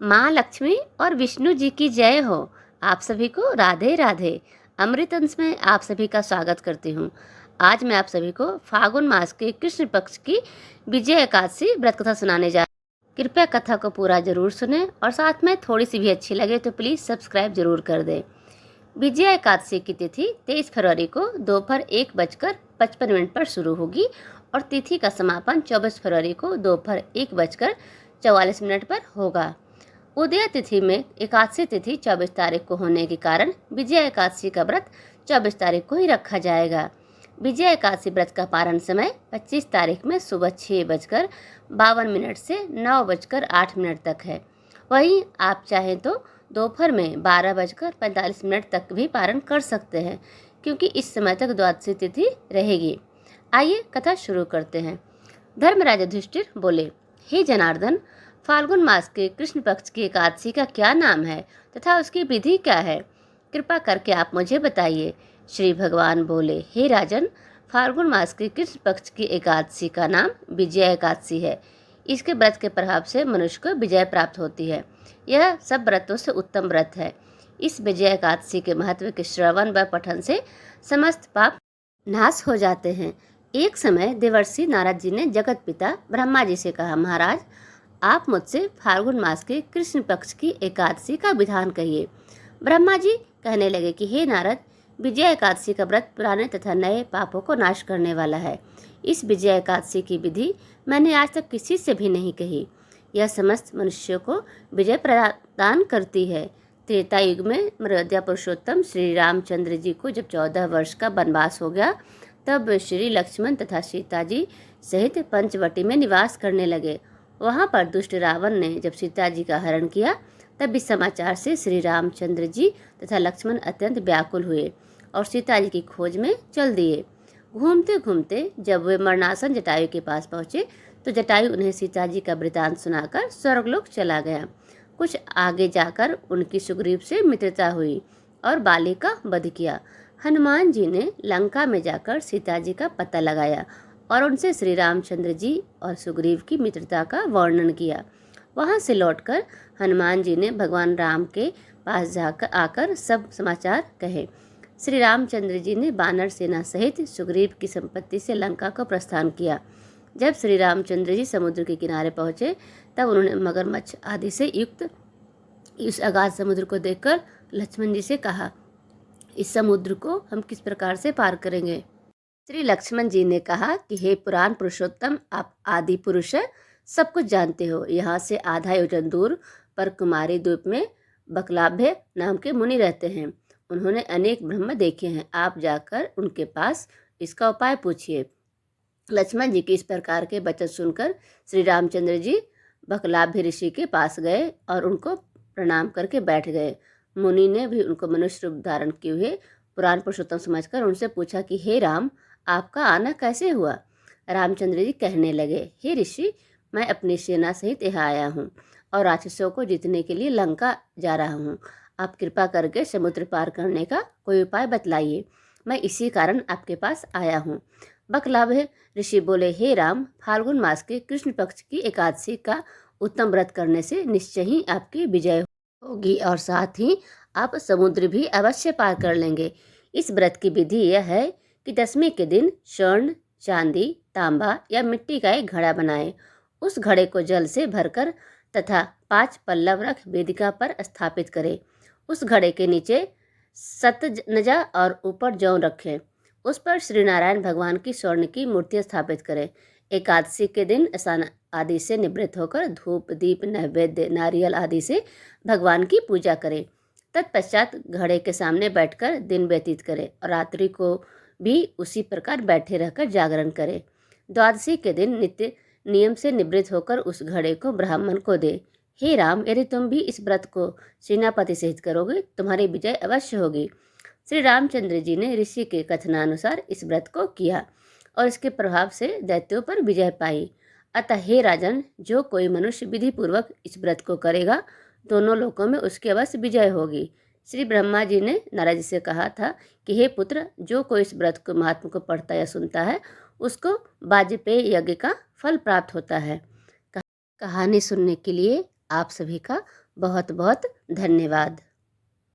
माँ लक्ष्मी और विष्णु जी की जय हो। आप सभी को राधे राधे। अमृत अंश में आप सभी का स्वागत करती हूँ। आज मैं आप सभी को फागुन मास के कृष्ण पक्ष की विजय एकादशी व्रत कथा सुनाने जा रही हूँ। कृपया कथा को पूरा जरूर सुने और साथ में थोड़ी सी भी अच्छी लगे तो प्लीज़ सब्सक्राइब जरूर कर दें। विजय एकादशी की तिथि 23 फरवरी को दोपहर 1:55 पर शुरू होगी और तिथि का समापन 24 फरवरी को दोपहर 1:44 पर होगा। उदया तिथि में एकादशी तिथि 24 तारीख को होने के कारण विजया एकादशी का व्रत 24 तारीख को ही रखा जाएगा। विजया एकादशी व्रत का पारण समय 25 तारीख में सुबह 6:52 से 9:08 तक है। वहीं आप चाहें तो दोपहर में 12:45 तक भी पारण कर सकते हैं, क्योंकि इस समय तक द्वादशी तिथि रहेगी। आइए कथा शुरू करते हैं। धर्मराज युधिष्ठिर बोले, हे जनार्दन, फाल्गुन मास के कृष्ण पक्ष की एकादशी का क्या नाम है तथा उसकी विधि क्या है? कृपा करके आप मुझे बताइए। श्री भगवान बोले, हे राजन, फाल्गुन मास के कृष्ण पक्ष की एकादशी का नाम विजया एकादशी है। इसके व्रत के प्रभाव से मनुष्य को विजय प्राप्त होती है। यह सब व्रतों से उत्तम व्रत है। इस विजय एकादशी के महत्व के श्रवण व पठन से समस्त पाप नाश हो जाते हैं। एक समय देवर्षि नारद जी ने जगत पिता ब्रह्मा जी से कहा, महाराज, आप मुझसे फाल्गुन मास के कृष्ण पक्ष की एकादशी का विधान कहिए। ब्रह्मा जी कहने लगे कि हे नारद, विजया एकादशी का व्रत पुराने तथा नए पापों को नाश करने वाला है। इस विजया एकादशी की विधि मैंने आज तक किसी से भी नहीं कही। यह समस्त मनुष्यों को विजय प्रदान करती है। त्रेता युग में मर्यादा पुरुषोत्तम श्री रामचंद्र जी को जब 14 वर्ष का वनवास हो गया, तब श्री लक्ष्मण तथा सीता जी सहित पंचवटी में निवास करने लगे। वहाँ पर दुष्ट रावण ने जब सीता जी का हरण किया, तब इस समाचार से श्री रामचंद्र जी तथा लक्ष्मण अत्यंत व्याकुल हुए और सीता जी की खोज में चल दिए। घूमते घूमते जब वे मरणासन जटायु के पास पहुँचे, तो जटायु उन्हें सीता जी का वृतांत सुनाकर स्वर्गलोक चला गया। कुछ आगे जाकर उनकी सुग्रीव से मित्रता हुई और बाली का वध किया। हनुमान जी ने लंका में जाकर सीता जी का पता लगाया और उनसे श्री रामचंद्र जी और सुग्रीव की मित्रता का वर्णन किया। वहां से लौटकर हनुमान जी ने भगवान राम के पास जाकर आकर सब समाचार कहे। श्री रामचंद्र जी ने वानर सेना सहित सुग्रीव की संपत्ति से लंका को प्रस्थान किया। जब श्री रामचंद्र जी समुद्र के किनारे पहुंचे, तब उन्होंने मगरमच्छ आदि से युक्त इस अगाध समुद्र को देखकर लक्ष्मण जी से कहा, इस समुद्र को हम किस प्रकार से पार करेंगे? श्री लक्ष्मण जी ने कहा कि हे पुराण पुरुषोत्तम, आप आदि पुरुष है, सब कुछ जानते हो। यहाँ से आधा योजन दूर पर कुमारी द्वीप में बकलाभ्य नाम के मुनि रहते हैं। उन्होंने अनेक ब्रह्म देखे हैं। आप जाकर उनके पास इसका उपाय पूछिए। लक्ष्मण जी की इस प्रकार के वचन सुनकर श्री रामचंद्र जी बकलाभ्य ऋषि के पास गए और उनको प्रणाम करके बैठ गए। मुनि ने भी उनको मनुष्य रूप धारण किए हुए पुराण पुरुषोत्तम समझकर उनसे पूछा कि हे राम, आपका आना कैसे हुआ? रामचंद्र जी कहने लगे, हे ऋषि, मैं अपनी सेना सहित यहाँ आया हूँ और राक्षसों को जीतने के लिए लंका जा रहा हूँ। आप कृपा करके समुद्र पार करने का कोई उपाय बतलाइए। मैं इसी कारण आपके पास आया हूँ। बकलाभ्य ऋषि बोले, हे राम, फाल्गुन मास के कृष्ण पक्ष की एकादशी का उत्तम व्रत करने से निश्चय ही आपकी विजय होगी और साथ ही आप समुद्र भी अवश्य पार कर लेंगे। इस व्रत की विधि यह है कि दशमी के दिन स्वर्ण, चांदी, तांबा या मिट्टी का एक घड़ा बनाएं। उस घड़े को जल से भरकर तथा 5 पल्लव रख वेदिका पर स्थापित करें। उस घड़े के नीचे सतनजा और ऊपर जौ रखें। उस पर श्री नारायण भगवान की स्वर्ण की मूर्ति स्थापित करें। एकादशी के दिन स्नान आदि से निवृत्त होकर धूप, दीप, नैवेद्य, नारियल आदि से भगवान की पूजा करें। तत्पश्चात घड़े के सामने बैठकर दिन व्यतीत करें और रात्रि को भी उसी प्रकार बैठे रहकर जागरण करें। द्वादशी के दिन नित्य नियम से निवृत्त होकर उस घड़े को ब्राह्मण को दे। हे राम, यदि तुम भी इस व्रत को सेनापति सहित करोगे, तुम्हारी विजय अवश्य होगी। श्री रामचंद्र जी ने ऋषि के कथनानुसार इस व्रत को किया और इसके प्रभाव से दैत्यों पर विजय पाई। अतः हे राजन, जो कोई मनुष्य विधि पूर्वक इस व्रत को करेगा, दोनों लोकों में उसकी अवश्य विजय होगी। श्री ब्रह्मा जी ने नारद जी से कहा था कि हे पुत्र, जो कोई इस व्रत को महात्मा को पढ़ता या सुनता है, उसको वाजपेयी यज्ञ का फल प्राप्त होता है। कहानी सुनने के लिए आप सभी का बहुत बहुत धन्यवाद।